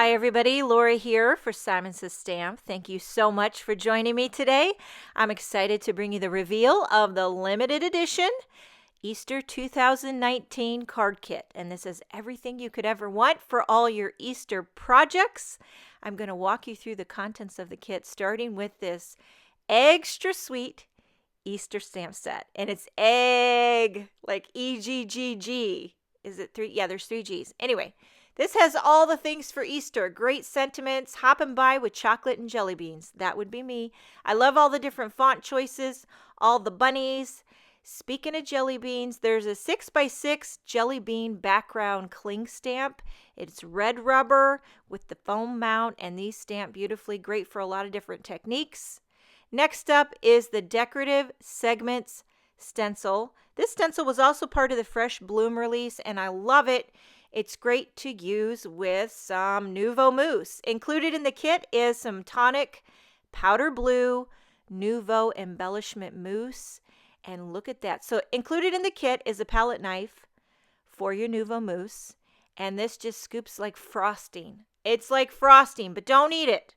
Hi everybody, Laura here for Simon Says Stamp. Thank you so much for joining me today. I'm excited to bring you the reveal of the limited edition Easter 2019 card kit. And this is everything you could ever want for all your Easter projects. I'm going to walk you through the contents of the kit, starting with this extra sweet Easter stamp set. And it's egg, like E-G-G-G. Is it three? Yeah, there's three G's. Anyway, this has all the things for Easter. Great sentiments, hopping by with chocolate and jelly beans. That would be me. I love all the different font choices, all the bunnies. Speaking of jelly beans, there's a 6x6 jelly bean background cling stamp. It's red rubber with the foam mount, and these stamp beautifully. Great for a lot of different techniques. Next up is the Decorative Segments Stencil. This stencil was also part of the Fresh Bloom release, and I love it. It's great to use with some Nouveau Mousse. Included in the kit is some tonic powder blue Nouveau embellishment mousse. And look at that. So included in the kit is a palette knife for your Nouveau Mousse. And this just scoops like frosting. It's like frosting, but don't eat it.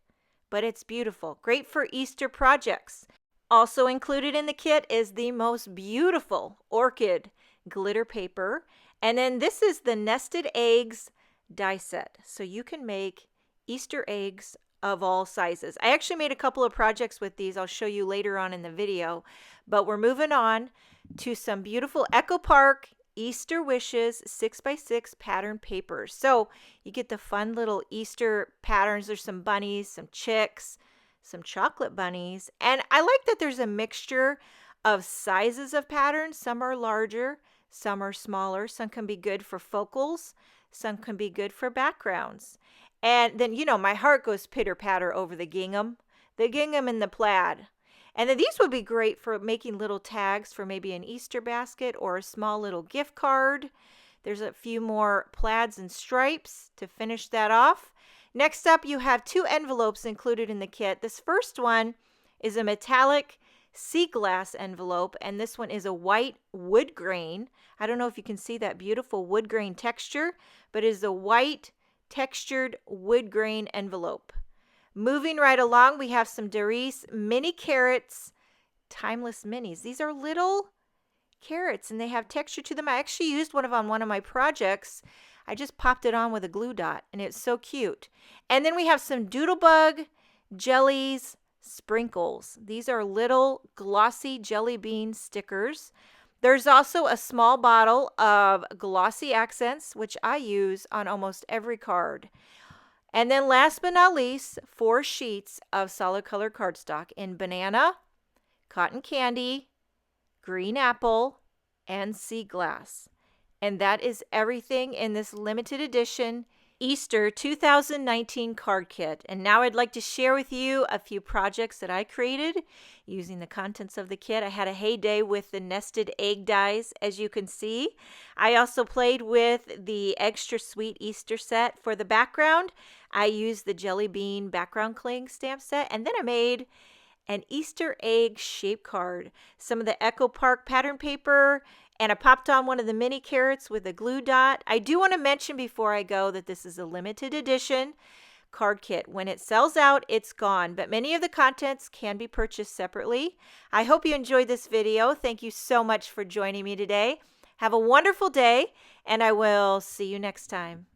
But it's beautiful. Great for Easter projects. Also included in the kit is the most beautiful orchid glitter paper. And then this is the nested eggs die set. So you can make Easter eggs of all sizes. I actually made a couple of projects with these. I'll show you later on in the video. But we're moving on to some beautiful Echo Park Easter Wishes 6x6 pattern papers. So you get the fun little Easter patterns. There's some bunnies, some chicks, some chocolate bunnies. And I like that there's a mixture of sizes of patterns. Some are larger, some are smaller. Some can be good for focals. Some can be good for backgrounds. And then, you know, my heart goes pitter-patter over the gingham and the plaid. And then these would be great for making little tags for maybe an Easter basket or a small little gift card. There's a few more plaids and stripes to finish that off. Next up, you have two envelopes included in the kit. This first one is a metallic sea glass envelope, and this one is a white wood grain. I don't know if you can see that beautiful wood grain texture, but it is a white textured wood grain envelope. Moving right along, we have some Doris Mini Carrots Timeless Minis. These are little carrots, and they have texture to them. I actually used one on one of my projects. I just popped it on with a glue dot, and it's so cute. And then we have some Doodlebug Jellies Sprinkles. These are little glossy jelly bean stickers. There's also a small bottle of glossy accents, which I use on almost every card. And then last but not least, 4 sheets of solid color cardstock in banana, cotton candy, green apple, and sea glass. And that is everything in this limited edition Easter 2019 card kit. And now I'd like to share with you a few projects that I created using the contents of the kit. I had a heyday with the nested egg dies, as you can see. I also played with the extra sweet Easter set for the background. I used the jelly bean background cling stamp set, and then I made an Easter egg shape card, some of the Echo Park pattern paper, and I popped on one of the mini carrots with a glue dot. I do want to mention before I go that this is a limited edition card kit. When it sells out, it's gone, but many of the contents can be purchased separately. I hope you enjoyed this video. Thank you so much for joining me today. Have a wonderful day, and I will see you next time.